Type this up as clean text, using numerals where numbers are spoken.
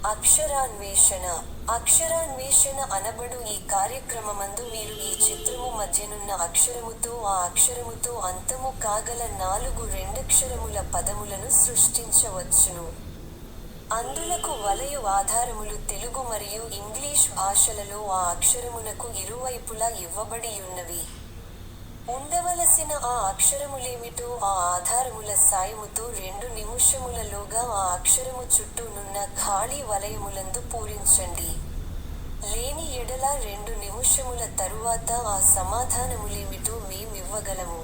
అక్షరాన్వేషణ. అక్షరాన్వేషణ అనబడు ఈ కార్యక్రమమందు మీరు ఈ చిత్రము మధ్యనున్న అక్షరముతో ఆ అక్షరముతో అంతము కాగల 4 రెండక్షరముల పదములను సృష్టించవచ్చును. అందులకు వలయు ఆధారములు తెలుగు మరియు ఇంగ్లీష్ భాషలలో ఆ అక్షరమునకు ఇరువైపులా ఇవ్వబడియున్నవి. ఉండవలసిన ఆ అక్షరములేమిటో ఆ ఆధారముల సాయముతో 2 నిముషములలోగా ఆ అక్షరము చుట్టూనున్న ఖాళీ వలయములందు పూరించండి. లేని ఎడల 2 నిముషముల తరువాత ఆ సమాధానములేమిటో మేమివ్వగలము.